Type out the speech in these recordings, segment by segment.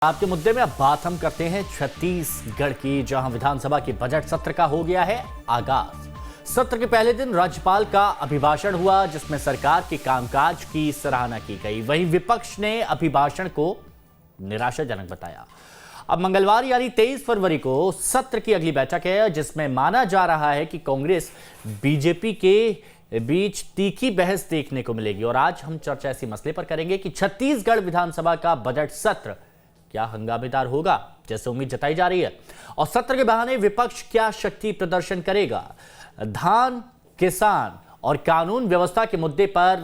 आपके मुद्दे में अब बात हम करते हैं छत्तीसगढ़ की, जहां विधानसभा के बजट सत्र का हो गया है आगाज। सत्र के पहले दिन राज्यपाल का अभिभाषण हुआ, जिसमें सरकार के कामकाज की सराहना की गई। वहीं विपक्ष ने अभिभाषण को निराशाजनक बताया। अब मंगलवार यानी 23 फरवरी को सत्र की अगली बैठक है, जिसमें माना जा रहा है कि कांग्रेस बीजेपी के बीच तीखी बहस देखने को मिलेगी। और आज हम चर्चा इसी मसले पर करेंगे कि छत्तीसगढ़ विधानसभा का बजट सत्र क्या हंगामेदार होगा, जैसे उम्मीद जताई जा रही है, और सत्र के बहाने विपक्ष क्या शक्ति प्रदर्शन करेगा। धान, किसान और कानून व्यवस्था के मुद्दे पर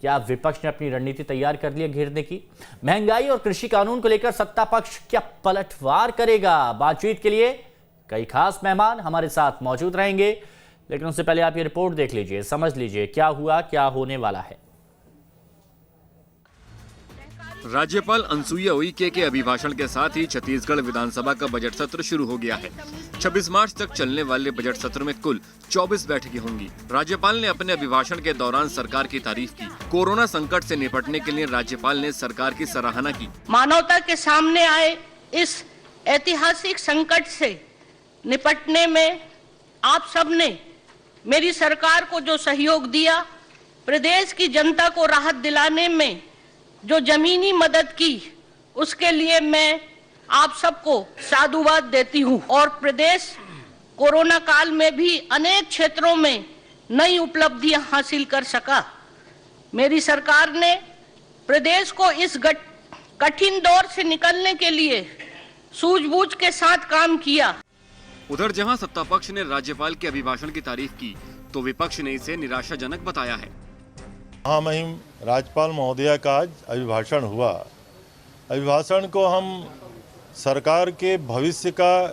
क्या विपक्ष ने अपनी रणनीति तैयार कर ली है घेरने की। महंगाई और कृषि कानून को लेकर सत्ता पक्ष क्या पलटवार करेगा। बातचीत के लिए कई खास मेहमान हमारे साथ मौजूद रहेंगे, लेकिन उससे पहले आप ये रिपोर्ट देख लीजिए, समझ लीजिए क्या हुआ, क्या होने वाला है। राज्यपाल अनुसुईया उइके के अभिभाषण के साथ ही छत्तीसगढ़ विधानसभा का बजट सत्र शुरू हो गया है। 26 मार्च तक चलने वाले बजट सत्र में कुल 24 बैठकें होंगी। राज्यपाल ने अपने अभिभाषण के दौरान सरकार की तारीफ की। कोरोना संकट से निपटने के लिए राज्यपाल ने सरकार की सराहना की। मानवता के सामने आए इस ऐतिहासिक संकट से निपटने में आप सबने मेरी सरकार को जो सहयोग दिया, प्रदेश की जनता को राहत दिलाने में जो जमीनी मदद की, उसके लिए मैं आप सबको साधुवाद देती हूं। और प्रदेश कोरोना काल में भी अनेक क्षेत्रों में नई उपलब्धियां हासिल कर सका। मेरी सरकार ने प्रदेश को इस कठिन दौर से निकलने के लिए सूझबूझ के साथ काम किया। उधर जहां सत्ता पक्ष ने राज्यपाल के अभिभाषण की तारीफ की, तो विपक्ष ने इसे निराशाजनक बताया है। महामहिम राज्यपाल महोदया का आज अभिभाषण हुआ। अभिभाषण को हम सरकार के भविष्य का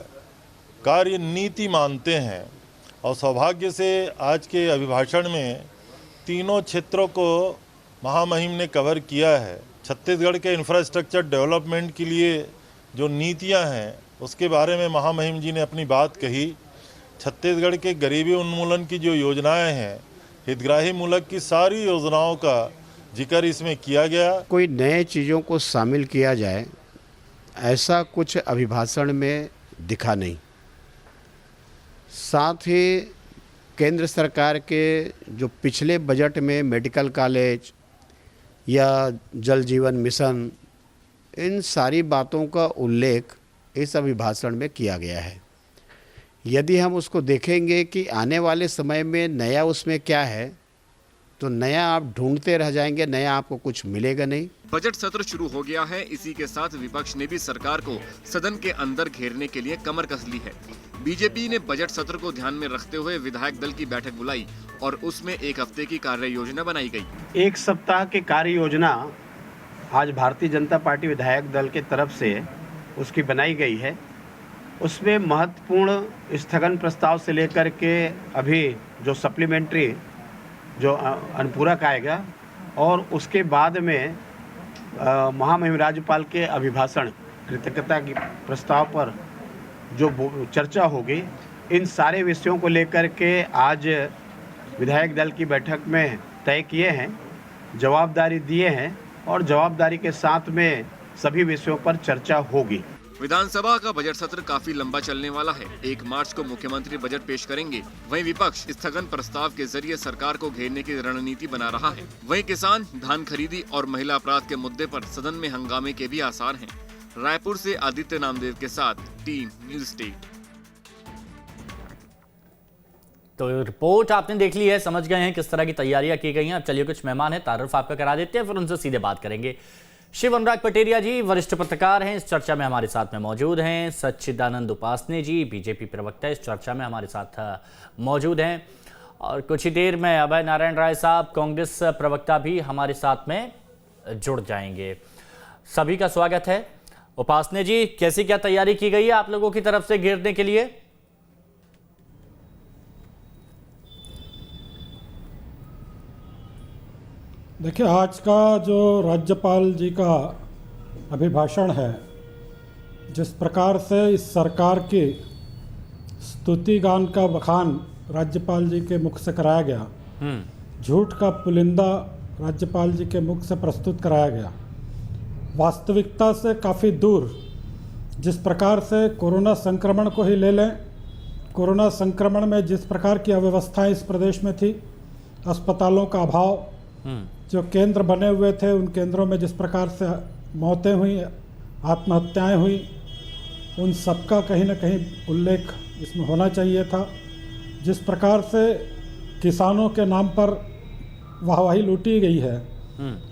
कार्य नीति मानते हैं, और सौभाग्य से आज के अभिभाषण में तीनों क्षेत्रों को महामहिम ने कवर किया है। छत्तीसगढ़ के इंफ्रास्ट्रक्चर डेवलपमेंट के लिए जो नीतियां हैं, उसके बारे में महामहिम जी ने अपनी बात कही। छत्तीसगढ़ के गरीबी उन्मूलन की जो योजनाएं हैं, हितग्राही मूलक की सारी योजनाओं का जिक्र इसमें किया गया। कोई नए चीज़ों को शामिल किया जाए, ऐसा कुछ अभिभाषण में दिखा नहीं। साथ ही केंद्र सरकार के जो पिछले बजट में मेडिकल कॉलेज या जल जीवन मिशन, इन सारी बातों का उल्लेख इस अभिभाषण में किया गया है। यदि हम उसको देखेंगे कि आने वाले समय में नया उसमें क्या है, तो नया आप ढूंढते रह जाएंगे, नया आपको कुछ मिलेगा नहीं। बजट सत्र शुरू हो गया है। इसी के साथ विपक्ष ने भी सरकार को सदन के अंदर घेरने के लिए कमर कस ली है। बीजेपी ने बजट सत्र को ध्यान में रखते हुए विधायक दल की बैठक बुलाई और उसमें एक हफ्ते की कार्य योजना बनाई गई। एक सप्ताह की कार्य योजना आज भारतीय जनता पार्टी विधायक दल के तरफ से उसकी बनाई गई है। उसमें महत्वपूर्ण स्थगन प्रस्ताव से लेकर के अभी जो सप्लीमेंट्री जो अनुपूरक आएगा, और उसके बाद में महामहिम राज्यपाल के अभिभाषण कृतज्ञता की प्रस्ताव पर जो चर्चा होगी, इन सारे विषयों को लेकर के आज विधायक दल की बैठक में तय किए हैं, जवाबदारी दिए हैं, और जवाबदारी के साथ में सभी विषयों पर चर्चा होगी। विधानसभा का बजट सत्र काफी लंबा चलने वाला है। 1 मार्च को मुख्यमंत्री बजट पेश करेंगे। वहीं विपक्ष स्थगन प्रस्ताव के जरिए सरकार को घेरने की रणनीति बना रहा है। वहीं किसान, धान खरीदी और महिला अपराध के मुद्दे पर सदन में हंगामे के भी आसार हैं। रायपुर से आदित्य नामदेव के साथ टीम न्यूज स्टेट। तो रिपोर्ट आपने देख ली है, समझ गए हैं किस तरह की तैयारियां की गई हैं। अब चलिए कुछ मेहमान हैं, तारुफ आपका करा देते हैं, फिर उनसे सीधे बात करेंगे। शिव अनुराग पटेरिया जी वरिष्ठ पत्रकार हैं, इस चर्चा में हमारे साथ में मौजूद हैं। सच्चिदानंद उपासने जी बीजेपी प्रवक्ता इस चर्चा में हमारे साथ मौजूद हैं, और कुछ ही देर में अभय नारायण राय साहब कांग्रेस प्रवक्ता भी हमारे साथ में जुड़ जाएंगे। सभी का स्वागत है। उपासने जी, कैसी क्या तैयारी की गई है आप लोगों की तरफ से घेरने के लिए? देखिए, आज का जो राज्यपाल जी का अभिभाषण है, जिस प्रकार से इस सरकार की स्तुति गान का बखान राज्यपाल जी के मुख से कराया गया, झूठ का पुलिंदा राज्यपाल जी के मुख से प्रस्तुत कराया गया, वास्तविकता से काफ़ी दूर, जिस प्रकार से कोरोना संक्रमण को ही ले लें, कोरोना संक्रमण में जिस प्रकार की अव्यवस्थाएं इस प्रदेश में थी, अस्पतालों का अभाव, जो केंद्र बने हुए थे उन केंद्रों में जिस प्रकार से मौतें हुई, आत्महत्याएं हुई, उन सबका कहीं ना कहीं उल्लेख इसमें होना चाहिए था। जिस प्रकार से किसानों के नाम पर वाहवाही लूटी गई है,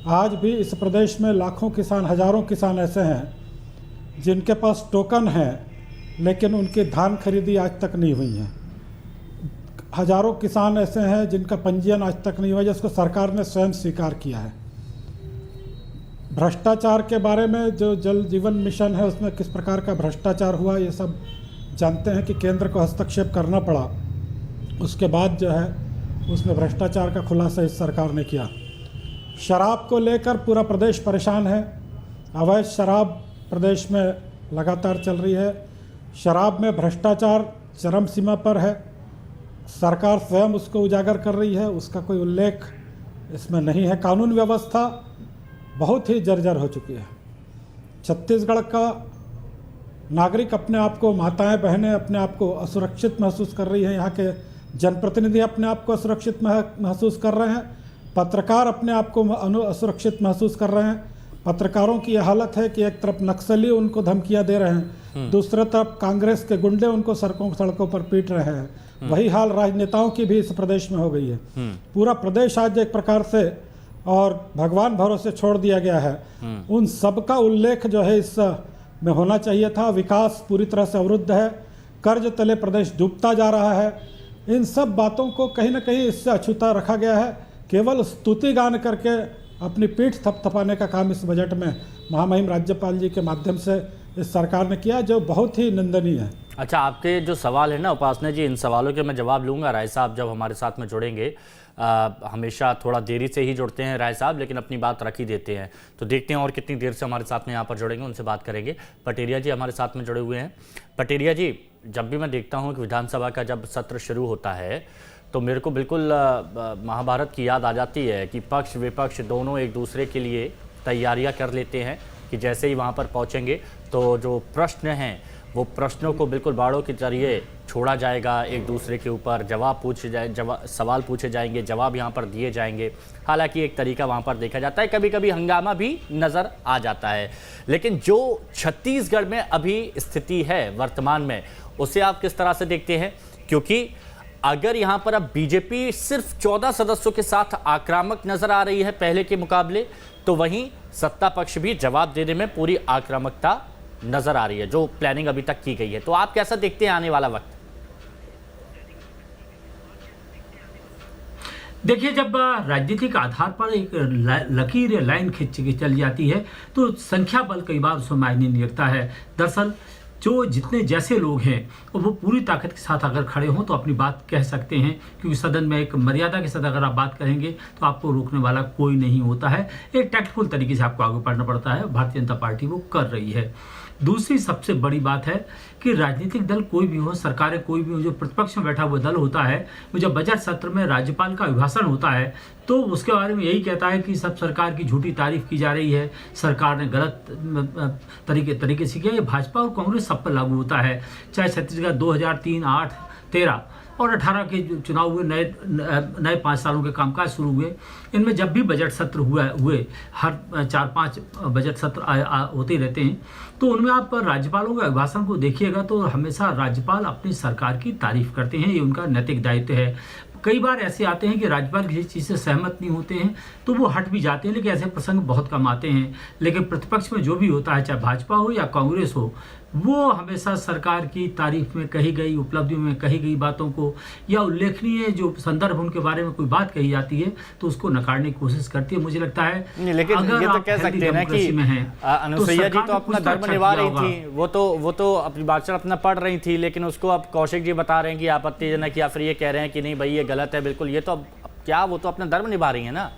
आज भी इस प्रदेश में लाखों किसान, हजारों किसान ऐसे हैं जिनके पास टोकन है लेकिन उनकी धान खरीदी आज तक नहीं हुई है। हजारों किसान ऐसे हैं जिनका पंजीयन आज तक नहीं हुआ, जिसको सरकार ने स्वयं स्वीकार किया है। भ्रष्टाचार के बारे में जो जल जीवन मिशन है उसमें किस प्रकार का भ्रष्टाचार हुआ ये सब जानते हैं कि केंद्र को हस्तक्षेप करना पड़ा। उसके बाद जो है उसमें भ्रष्टाचार का खुलासा इस सरकार ने किया। शराब को लेकर पूरा प्रदेश परेशान है। अवैध शराब प्रदेश में लगातार चल रही है। शराब में भ्रष्टाचार चरम सीमा पर है। सरकार स्वयं उसको उजागर कर रही है, उसका कोई उल्लेख इसमें नहीं है। कानून व्यवस्था बहुत ही जर्जर हो चुकी है। छत्तीसगढ़ का नागरिक अपने आप को, माताएं बहनें अपने आप को असुरक्षित महसूस कर रही हैं। यहाँ के जनप्रतिनिधि अपने आप को असुरक्षित महसूस कर रहे हैं। पत्रकार अपने आप को असुरक्षित महसूस कर रहे हैं। पत्रकारों की यह हालत है कि एक तरफ नक्सली उनको धमकियां दे रहे हैं, दूसरी तरफ कांग्रेस के गुंडे उनको सड़कों पर पीट रहे हैं। वही हाल राजनेताओं की भी इस प्रदेश में हो गई है। पूरा प्रदेश आज एक प्रकार से और भगवान भरोसे छोड़ दिया गया है। उन सब का उल्लेख जो है इस में होना चाहिए था। विकास पूरी तरह से अवरुद्ध है। कर्ज तले प्रदेश डूबता जा रहा है। इन सब बातों को कहीं ना कहीं इससे अछूता रखा गया है। केवल स्तुति गान करके अपनी पीठ थपथपाने का काम इस बजट में महामहिम राज्यपाल जी के माध्यम से इस सरकार ने किया, जो बहुत ही निंदनीय है। अच्छा, आपके जो सवाल है ना उपासना जी, इन सवालों के मैं जवाब लूँगा। राय साहब जब हमारे साथ में जुड़ेंगे, हमेशा थोड़ा देरी से ही जुड़ते हैं राय साहब, लेकिन अपनी बात रख ही देते हैं। तो देखते हैं और कितनी देर से हमारे साथ में यहाँ पर जुड़ेंगे, उनसे बात करेंगे। पटेरिया जी हमारे साथ में जुड़े हुए हैं। पटेरिया जी, जब भी मैं देखता हूँ कि विधानसभा का जब सत्र शुरू होता है तो मेरे को बिल्कुल महाभारत की याद आ जाती है कि पक्ष विपक्ष दोनों एक दूसरे के लिए तैयारियां कर लेते हैं कि जैसे ही वहां पर पहुंचेंगे तो जो प्रश्न हैं वो प्रश्नों को बिल्कुल बाड़ों के जरिए छोड़ा जाएगा। एक दूसरे के ऊपर सवाल पूछे जाएंगे, जवाब यहाँ पर दिए जाएंगे। हालांकि एक तरीका वहाँ पर देखा जाता है, कभी कभी हंगामा भी नज़र आ जाता है। लेकिन जो छत्तीसगढ़ में अभी स्थिति है वर्तमान में, उसे आप किस तरह से देखते हैं? क्योंकि अगर यहाँ पर अब बीजेपी सिर्फ 14 सदस्यों के साथ आक्रामक नजर आ रही है पहले के मुकाबले, तो वहीं सत्ता पक्ष भी जवाब देने में पूरी आक्रामकता नजर आ रही है, जो प्लानिंग अभी तक की गई है। तो आप कैसा देखते हैं आने वाला वक्त? देखिए, जब राजनीतिक आधार पर एक लकीर या लाइन खींच के चल जाती है तो संख्या बल कई बार उसमें मायने नहीं रखता है। दरअसल जो जितने जैसे लोग हैं और वो पूरी ताकत के साथ अगर खड़े हों तो अपनी बात कह सकते हैं, क्योंकि सदन में एक मर्यादा के साथ अगर आप बात करेंगे तो आपको रोकने वाला कोई नहीं होता है। एक टैक्टफुल तरीके से आपको आगे बढ़ना पड़ता है। भारतीय जनता पार्टी वो कर रही है। दूसरी सबसे बड़ी बात है कि राजनीतिक दल कोई भी हो, सरकारें कोई भी हो, जो प्रतिपक्ष में बैठा हुआ दल होता है, वो जब बजट सत्र में राज्यपाल का अभिभाषण होता है तो उसके बारे में यही कहता है कि सब सरकार की झूठी तारीफ की जा रही है, सरकार ने गलत तरीके से किया। ये भाजपा और कांग्रेस सब पर लागू होता है। चाहे छत्तीसगढ़ 2003, 8, 13 और 18 के चुनाव हुए, नए 5 सालों के कामकाज शुरू हुए, इनमें जब भी बजट सत्र हुए हर 4-5 बजट सत्र होते ही रहते हैं, तो उनमें आप राज्यपालों के अभिभाषण को देखिएगा तो हमेशा राज्यपाल अपनी सरकार की तारीफ करते हैं। ये उनका नैतिक दायित्व है। कई बार ऐसे आते हैं कि राज्यपाल किसी चीज़ से सहमत नहीं होते हैं तो वो हट भी जाते हैं, लेकिन ऐसे प्रसंग बहुत कम आते हैं। लेकिन प्रतिपक्ष में जो भी होता है, चाहे भाजपा हो या कांग्रेस हो, वो हमेशा सरकार की तारीफ में कही गई, उपलब्धियों में कही गई बातों को या उल्लेखनीय जो संदर्भ उनके बारे में कोई बात कही जाती है तो उसको नकारने की कोशिश करती है। मुझे लगता है लेकिन अगर ये तो कह सकते हैं ना कि अनुसुईया जी तो अपना धर्म निभा रही थी, वो तो अपनी भाषण अपना पढ़ रही थी, लेकिन उसको अब कौशिक जी बता रहे हैं कि आपत्तिजनक, या फिर ये कह रहे हैं कि नहीं भाई ये गलत है बिल्कुल। ये तो अब क्या, वो तो अपना धर्म निभा रही है ना।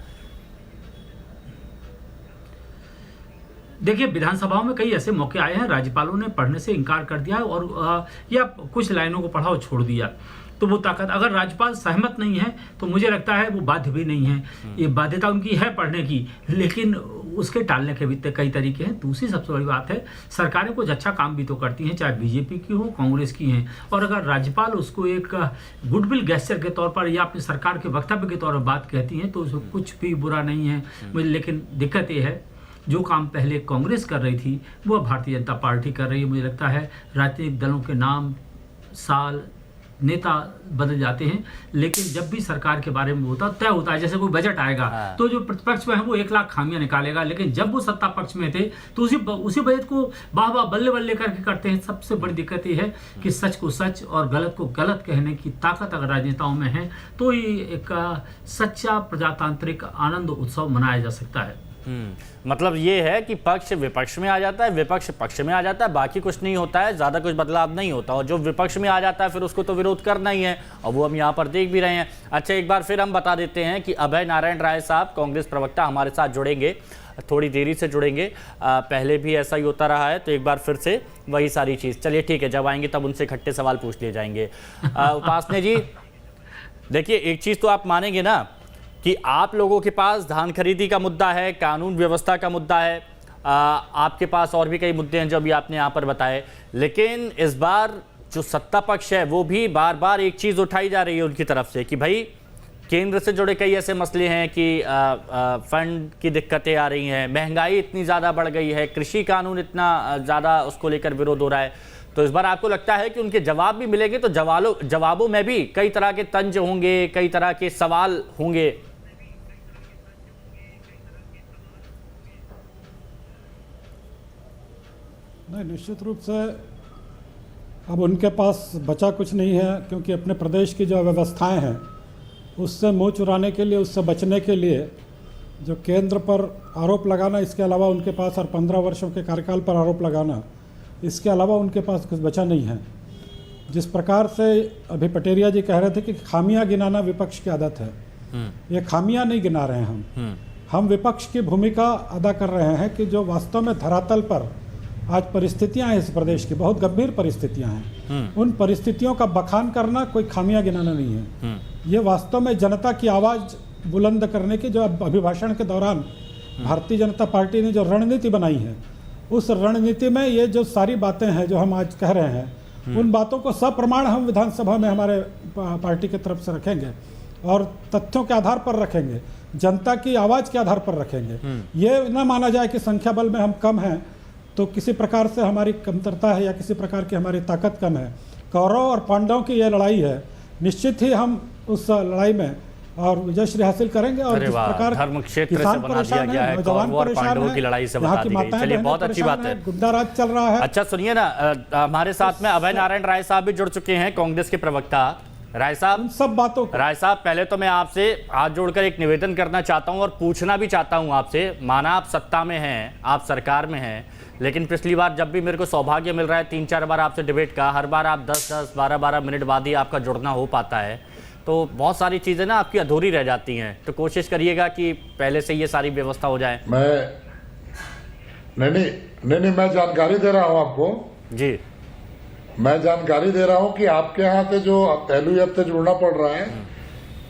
देखिए, विधानसभाओं में कई ऐसे मौके आए हैं, राज्यपालों ने पढ़ने से इनकार कर दिया और या कुछ लाइनों को पढ़ा और छोड़ दिया। तो वो ताकत, अगर राज्यपाल सहमत नहीं है तो मुझे लगता है वो बाध्य भी नहीं है। ये बाध्यता उनकी है पढ़ने की, लेकिन उसके टालने के भी कई तरीके हैं। दूसरी सबसे बड़ी बात है, सरकारें कुछ अच्छा काम भी तो करती हैं, चाहे बीजेपी की हो, कांग्रेस की हैं, और अगर राज्यपाल उसको एक गुडविल गेस्चर के तौर पर या अपनी सरकार के वक्तव्य के तौर पर बात कहती हैं तो उसमें कुछ भी बुरा नहीं है। लेकिन दिक्कत ये है, जो काम पहले कांग्रेस कर रही थी वो भारतीय जनता पार्टी कर रही है। मुझे लगता है राजनीतिक दलों के नाम, साल, नेता बदल जाते हैं, लेकिन जब भी सरकार के बारे में होता तय होता है, जैसे कोई बजट आएगा तो जो प्रतिपक्ष में है वो 1 लाख खामियां निकालेगा, लेकिन जब वो सत्ता पक्ष में थे तो उसी बजट को वाह वाह बल्ले बल्ले करके करते हैं। सबसे बड़ी दिक्कत ये है कि सच को सच और गलत को गलत कहने की ताकत अगर राजनेताओं में है तो ये एक सच्चा प्रजातांत्रिक आनंद उत्सव मनाया जा सकता है। मतलब ये है कि पक्ष विपक्ष में आ जाता है, विपक्ष पक्ष में आ जाता है, बाकी कुछ नहीं होता है, ज़्यादा कुछ बदलाव नहीं होता, और जो विपक्ष में आ जाता है फिर उसको तो विरोध करना ही है, और वो हम यहाँ पर देख भी रहे हैं। अच्छा, एक बार फिर हम बता देते हैं कि अभय नारायण राय साहब, कांग्रेस प्रवक्ता, हमारे साथ जुड़ेंगे, थोड़ी देरी से जुड़ेंगे। पहले भी ऐसा ही होता रहा है, तो एक बार फिर से वही सारी चीज़। चलिए ठीक है, जब आएंगे तब उनसे इकट्ठे सवाल पूछ लिए जाएंगे। उपासने जी, देखिए एक चीज़ तो आप मानेंगे ना कि आप लोगों के पास धान खरीदी का मुद्दा है, कानून व्यवस्था का मुद्दा है, आपके पास और भी कई मुद्दे हैं जो अभी आपने यहाँ पर बताए, लेकिन इस बार जो सत्ता पक्ष है वो भी बार बार एक चीज़ उठाई जा रही है उनकी तरफ से कि भाई केंद्र से जुड़े कई ऐसे मसले हैं कि फंड की दिक्कतें आ रही हैं, महंगाई इतनी ज़्यादा बढ़ गई है, कृषि कानून इतना ज़्यादा उसको लेकर विरोध हो रहा है। तो इस बार आपको लगता है कि उनके जवाब भी मिलेंगे, तो जवाबों में भी कई तरह के तंज होंगे, कई तरह के सवाल होंगे? नहीं, निश्चित रूप से अब उनके पास बचा कुछ नहीं है, क्योंकि अपने प्रदेश की जो व्यवस्थाएं हैं उससे मुंह चुराने के लिए, उससे बचने के लिए जो केंद्र पर आरोप लगाना, इसके अलावा उनके पास, और 15 वर्षों के कार्यकाल पर आरोप लगाना, इसके अलावा उनके पास कुछ बचा नहीं है। जिस प्रकार से अभी पटेरिया जी कह रहे थे कि खामियां गिनाना विपक्ष की आदत है, ये खामियां नहीं गिना रहे हैं हम विपक्ष की भूमिका अदा कर रहे हैं कि जो वास्तव में धरातल पर आज परिस्थितियां हैं, इस प्रदेश की बहुत गंभीर परिस्थितियां हैं, उन परिस्थितियों का बखान करना कोई खामियां गिनाना नहीं है। ये वास्तव में जनता की आवाज़ बुलंद करने की जो अभिभाषण के दौरान भारतीय जनता पार्टी ने जो रणनीति बनाई है, उस रणनीति में ये जो सारी बातें हैं जो हम आज कह रहे हैं, उन बातों को सप्रमाण हम विधानसभा में हमारे पार्टी की तरफ से रखेंगे और तथ्यों के आधार पर रखेंगे, जनता की आवाज़ के आधार पर रखेंगे। ये न माना जाए कि संख्या बल में हम कम हैं तो किसी प्रकार से हमारी कमतरता है या किसी प्रकार की हमारी ताकत कम है। कौरव और पांडवों की ये लड़ाई है, निश्चित ही हम उस लड़ाई में और विजयश्री हासिल करेंगे। और जिस प्रकार धर्म क्षेत्र से बना दिया गया है, कौरव और पांडवों की लड़ाई से बता दी गई। चलिए, बहुत अच्छी बात है, गुंडा राज चल रहा है। अच्छा सुनिए ना, हमारे साथ में अभय नारायण राय साहब भी जुड़ चुके हैं, कांग्रेस के प्रवक्ता। राय साहब, सब बातों राय साहब, पहले तो मैं आपसे हाथ जोड़कर एक निवेदन करना चाहता हूं और पूछना भी चाहता हूं आपसे, माना आप सत्ता में हैं, आप सरकार में हैं, लेकिन पिछली बार जब भी मेरे को सौभाग्य मिल रहा है 3-4 बार आपसे डिबेट का, हर बार आप 10-10, 12-12 मिनट बाद ही आपका जुड़ना हो पाता है, तो बहुत सारी चीज़ें ना आपकी अधूरी रह जाती हैं। तो कोशिश करिएगा कि पहले से ये सारी व्यवस्था हो जाए। नहीं, मैं जानकारी दे रहा हूँ आपको जी। मैं जानकारी दे रहा हूँ कि आपके यहाँ से जो LUF से जुड़ना पड़ रहा है,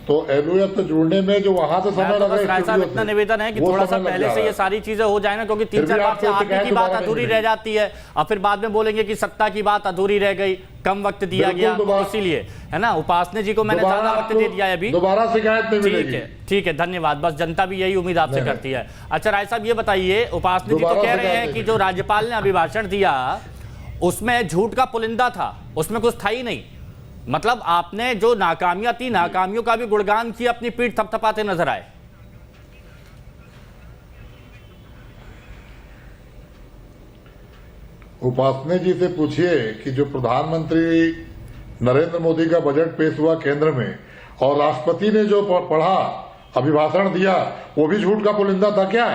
तो LUF से जुड़ने में जो वहां से समय लगा, राय साहब इतना निवेदन है कि थोड़ा सा पहले से ये सारी चीजें हो जाए ना, क्योंकि 3-4 बार से आगे की बात अधूरी रह जाती है और फिर बाद में बोलेंगे कि सत्ता की बात अधूरी रह गई, कम वक्त दिया गया, इसीलिए है ना। उपासने जी को मैंने ज्यादा वक्त दे दिया है अभी, दोबारा शिकायत नहीं मिलेगी। ठीक है, धन्यवाद। बस जनता भी यही उम्मीद आपसे करती है। अच्छा राय साहब, ये बताइए, उपासने जी तो कह रहे हैं कि जो राज्यपाल ने अभिभाषण दिया उसमें झूठ का पुलिंदा था, उसमें कुछ था ही नहीं। मतलब आपने जो नाकामियां थी, नाकामियों का भी गुणगान किया, अपनी पीठ थपथपाते नजर आए। उपासने जी से पूछिए कि जो प्रधानमंत्री नरेंद्र मोदी का बजट पेश हुआ केंद्र में और राष्ट्रपति ने जो पढ़ा, अभिभाषण दिया, वो भी झूठ का पुलिंदा था क्या?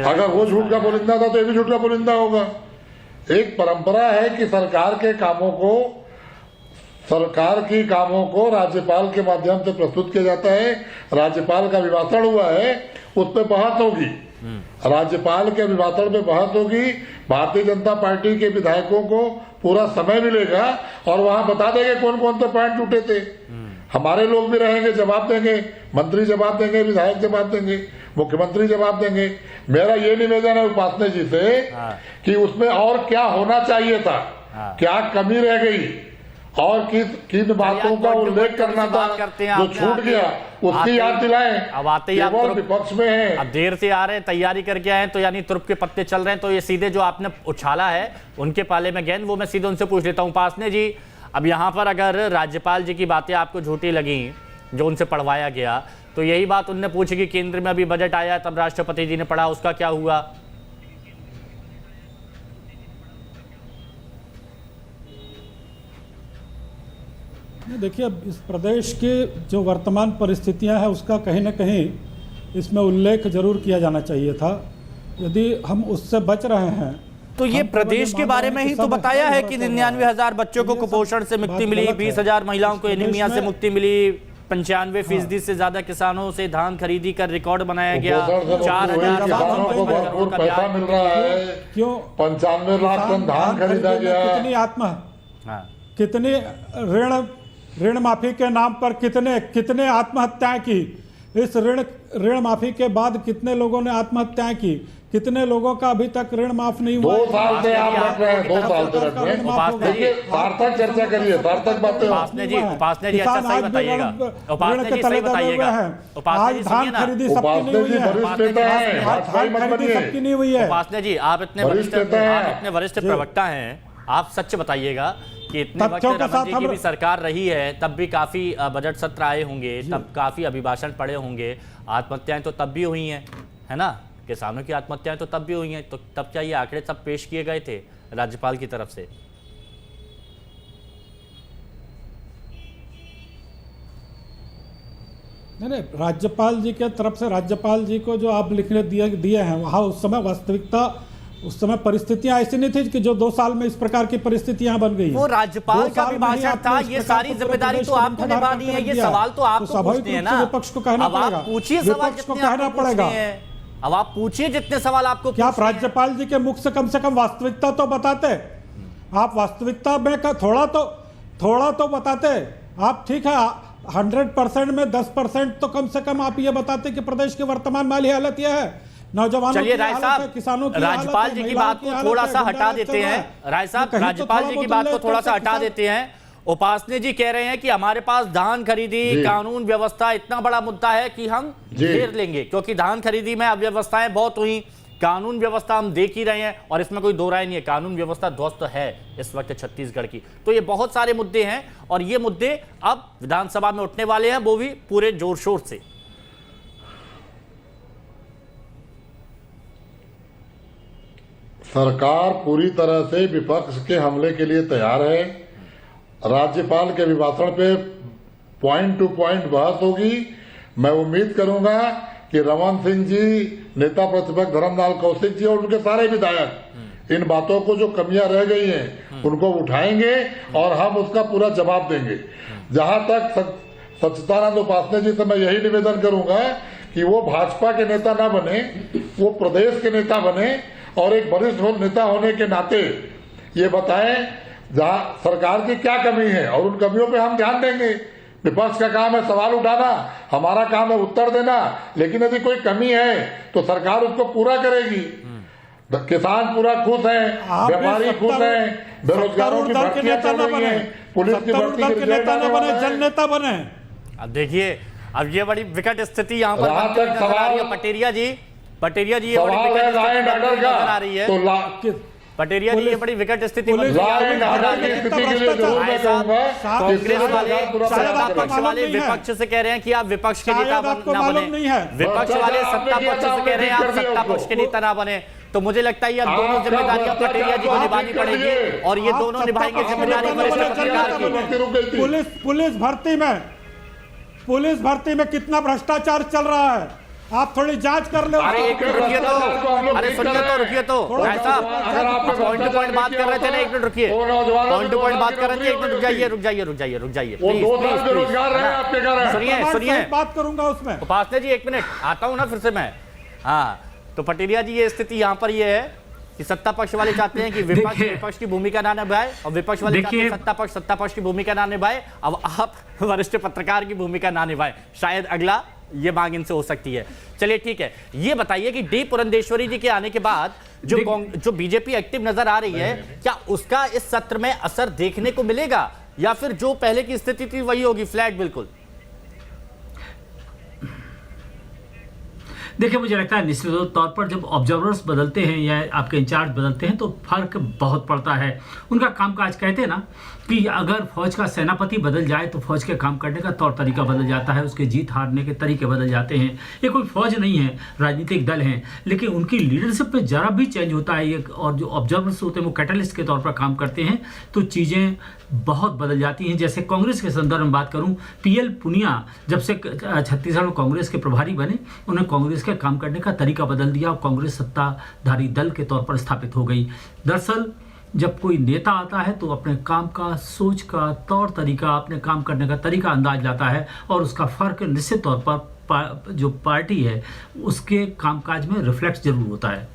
अगर वो झूठ का पुलिंदा था तो ये भी झूठ का पुलिंदा होगा। एक परंपरा है कि सरकार के कामों को राज्यपाल के माध्यम से प्रस्तुत किया जाता है। राज्यपाल का अभिभाषण हुआ है, उस पर बहस होगी, राज्यपाल के अभिभाषण पे बहस होगी। भारतीय जनता पार्टी के विधायकों को पूरा समय मिलेगा और वहां बता देंगे कौन कौन से पॉइंट टूटे थे। हमारे लोग भी रहेंगे, जवाब देंगे, मंत्री जवाब देंगे, विधायक जवाब देंगे, मुख्यमंत्री जवाब देंगे। मेरा ये निवेदन है उपासने जी से कि उसमें और क्या होना चाहिए था, क्या कमी रह गई और किन बातों का उल्लेख करना था जो छूट गया, उसकी याद दिलाएं। अब आते ही आप विपक्ष में हैं, अब देर से आ रहे हैं, तैयारी करके आए हैं, तो यानी तुर्प के पत्ते चल रहे हैं। तो ये सीधे जो आपने उछाला है उनके पाले में गेंद, वो मैं सीधे उनसे पूछ लेता हूँ। उपासने जी, अब यहाँ पर अगर राज्यपाल जी की बातें आपको झूठी लगी जो उनसे पढ़वाया गया, तो यही बात उनने पूछी कि केंद्र में अभी बजट आया तब राष्ट्रपति जी ने पढ़ा, उसका क्या हुआ? देखिए, अब इस प्रदेश की जो वर्तमान परिस्थितियां हैं उसका कहीं ना कहीं इसमें उल्लेख जरूर किया जाना चाहिए था। यदि हम उससे बच रहे हैं तो ये प्रदेश के बारे में ही तो बताया है कि 99,000 बच्चों को कुपोषण से मुक्ति मिली, 20,000 महिलाओं को एनीमिया से मुक्ति मिली, 95% से ज्यादा किसानों से धान खरीदी कर रिकॉर्ड बनाया गया, 4,000 किसानों को भरपूर पैसा मिल रहा है, क्यों 95 लाख टन धान खरीदा गया, कितनी ऋण माफी के नाम पर कितने आत्महत्याएं की, इस ऋण माफी के बाद कितने लोगों ने आत्महत्याएं की, कितने लोगों का अभी तक ऋण माफ नहीं हुआ। 2 साल से आप रख रहे हैं, 2 साल से रख रहे हैं। देखिए, सार्थक चर्चा करिए, सार्थक बातें। उपासने जी अच्छा सही बताइएगा, उपासने जी सही बताइएगा, आज धान खरीदी सबकी नहीं हुई है, धान खरीदी सबकी नहीं हुई है। उपासने जी, आप इतने वरिष्ठ प्रवक्ता हैं, आप सच बताइएगा कि इतने वक्त रमन जी की भी सरकार रही है, तब भी काफी बजट सत्र आए होंगे, तब काफी अभिभाषण पड़े होंगे, आत्महत्याएं तो तब भी हुई हैं, है ना? किसानों की आत्महत्याएं तो तब भी हुई हैं, तो तब क्या ये आंकड़े तब पेश किए गए थे राज्यपाल की तरफ से? नहीं, राज्यपाल जी के तरफ से राज्यपाल जी को जो आप लिखने दिए हैं, वहाँ उस समय वास्तविकता, उस समय परिस्थितियां ऐसी नहीं थी कि जो 2 साल में इस प्रकार की परिस्थितियां बन गई। वो राज्यपाल का भी भाषण था, ये सारी जिम्मेदारी तो आपको निभानी है, ये सवाल तो आपको पूछने हैं ना। विपक्ष को कहना पड़ेगा, पूछिए सवाल, विपक्ष को कहना पड़ेगा। अब आप पूछिए जितने सवाल आपको। क्या आप राज्यपाल जी के मुख से कम वास्तविकता तो बताते? आप वास्तविकता में का थोड़ा तो बताते आप, ठीक है 100% में 10% तो कम से कम आप ये बताते कि प्रदेश की वर्तमान माली हालत यह है, नौजवानों की हालत है, किसानों की, राज्यपाल जी की बात को थोड़ा सा हटा देते हैं। राय साहब, राज्यपाल जी की बात को थोड़ा सा हटा देते हैं। उपासने जी कह रहे हैं कि हमारे पास धान खरीदी, कानून व्यवस्था इतना बड़ा मुद्दा है कि हम घेर लेंगे, क्योंकि धान खरीदी में अव्यवस्थाएं बहुत हुई, कानून व्यवस्था हम देख ही रहे हैं और इसमें कोई दो राय नहीं है, कानून व्यवस्था ध्वस्त है इस वक्त छत्तीसगढ़ की। तो ये बहुत सारे मुद्दे हैं और ये मुद्दे अब विधानसभा में उठने वाले हैं, वो भी पूरे जोर शोर से। सरकार पूरी तरह से विपक्ष के हमले के लिए तैयार है। राज्यपाल के अभिभाषण पे पॉइंट टू पॉइंट बहस होगी। मैं उम्मीद करूंगा कि रमन सिंह जी, नेता प्रतिपक्ष धर्मलाल कौशिक जी और उनके सारे विधायक इन बातों को, जो कमियां रह गई हैं, उनको उठाएंगे और हम उसका पूरा जवाब देंगे। जहां तक सच्चिदानंद उपासने जी से मैं यही निवेदन करूंगा कि वो भाजपा के नेता ना बने, वो प्रदेश के नेता बने और एक वरिष्ठ नेता होने के नाते ये बताएं जहां सरकार की क्या कमी है और उन कमियों पे हम ध्यान देंगे। विपक्ष का काम है सवाल उठाना, हमारा काम है उत्तर देना, लेकिन यदि कोई कमी है तो सरकार उसको पूरा करेगी। किसान पूरा खुश है, व्यापारी खुश है, बेरोजगारों की भर्तियां चल रही हैं, पुलिस की भर्ती के रिजल्ट आने वाले हैं, जन नेता बने। अब देखिए, अब ये बड़ी विकट स्थिति यहाँ पर नजर आ रही है। पटेरिया जी ये बड़ी विकट स्थिति नजर आ रही है। पटेरिया जी, ये बड़ी विकट स्थिति कांग्रेस वाले विपक्ष से कह रहे हैं कि आप विपक्ष के नेता ना बने, विपक्ष वाले सत्ता पक्ष से कह रहे हैं आप सत्ता पक्ष के नेता ना बने। तो मुझे लगता है ये दोनों जिम्मेदारियां पटेरिया जी को निभानी पड़ेगी और ये दोनों निभाएंगे जिम्मेदारी वरिष्ठ पत्रकार की। पुलिस भर्ती में कितना भ्रष्टाचार चल रहा है, आप थोड़ी जांच कर लो। अरे एक मिनट रुकिए तो, अरे सुनिए तो, रुकिए तो भाई साहब, पॉइंट टू पॉइंट बात कर रहे थे ना, एक मिनट रुकिए, पॉइंट टू पॉइंट बात कर रहे थे, एक मिनट रुक जाइए प्लीज, सुनिए बात करूंगा उसमें। उपासने जी एक मिनट, आता हूं ना फिर से मैं। हाँ, तो पटेरिया जी, ये स्थिति यहाँ पर ये है कि सत्ता पक्ष वाले चाहते हैं कि विपक्ष की भूमिका ना निभाए और विपक्ष वाले चाहते हैं सत्ता पक्ष की भूमिका ना निभाए। अब आप वरिष्ठ पत्रकार की भूमिका ना निभाए, शायद अगला ये मांग इनसे हो सकती है। चलिए ठीक है, ये बताइए कि डी पुरंदेश्वरी जी के आने के बाद जो बीजेपी एक्टिव नजर आ रही है, क्या उसका इस सत्र में असर देखने को मिलेगा या फिर जो पहले की स्थिति थी वही होगी, फ्लैट बिल्कुल? देखिए, मुझे लगता है निश्चित तौर पर जब ऑब्जर्वर्स बदलते हैं या आपके इंचार्ज बदलते हैं तो फर्क बहुत पड़ता है। उनका कामकाज, कहते हैं ना कि अगर फौज का सेनापति बदल जाए तो फौज के काम करने का तौर तरीका बदल जाता है, उसके जीत हारने के तरीके बदल जाते हैं। ये कोई फौज नहीं है, राजनीतिक दल हैं, लेकिन उनकी लीडरशिप पे जरा भी चेंज होता है ये, और जो ऑब्जर्वर्स होते हैं वो कैटलिस्ट के तौर पर काम करते हैं, तो चीज़ें बहुत बदल जाती हैं। जैसे कांग्रेस के संदर्भ में बात करूं, पीएल पुनिया जब से छत्तीसगढ़ में कांग्रेस के प्रभारी बने, उन्हें कांग्रेस के काम करने का तरीका बदल दिया और कांग्रेस सत्ताधारी दल के तौर पर स्थापित हो गई। दरअसल जब कोई नेता आता है तो अपने काम का, सोच का, तौर तरीका, अपने काम करने का तरीका अंदाज लाता है और उसका फर्क निश्चित तौर पर जो पार्टी है उसके कामकाज में रिफ्लेक्ट जरूर होता है।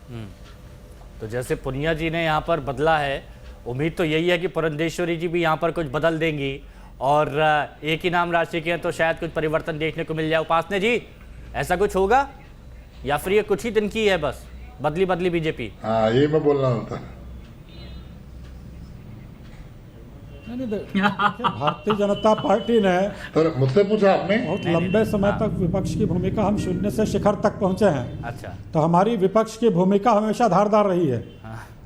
तो जैसे पुनिया जी ने यहाँ पर बदला है, उम्मीद तो यही है कि पुरंदेश्वरी जी भी यहाँ पर कुछ बदल देंगी और एक ही नाम राशि के हैं तो शायद कुछ परिवर्तन देखने को मिल जाए। उपासने जी, ऐसा कुछ होगा या फिर ये कुछ ही दिन की है बस बदली बीजेपी? हाँ, ये मैं बोल रहा था। भारतीय जनता पार्टी ने तो मुझसे पूछा आपने, बहुत लंबे समय तक विपक्ष की भूमिका, हम शून्य से शिखर तक पहुंचे हैं। अच्छा, तो हमारी विपक्ष की भूमिका हमेशा धारदार रही है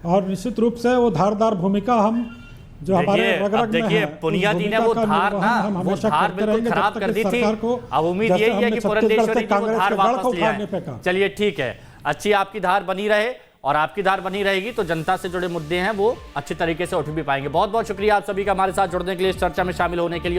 और निश्चित रूप से वो धारदार भूमिका हम जो हमारे रग-रग में है, पुनिया जी ने वो धार बिल्कुल खराब कर दी थी। अब उम्मीद यही है कि पुरंदेश्वरी जी वो धार वापस ले आए। चलिए ठीक है, अच्छी आपकी धार बनी रहे और आपकी धार बनी रहेगी तो जनता से जुड़े मुद्दे हैं वो अच्छे तरीके से उठ भी पाएंगे। बहुत बहुत शुक्रिया आप सभी का हमारे साथ जुड़ने के लिए, इस चर्चा में शामिल होने के लिए।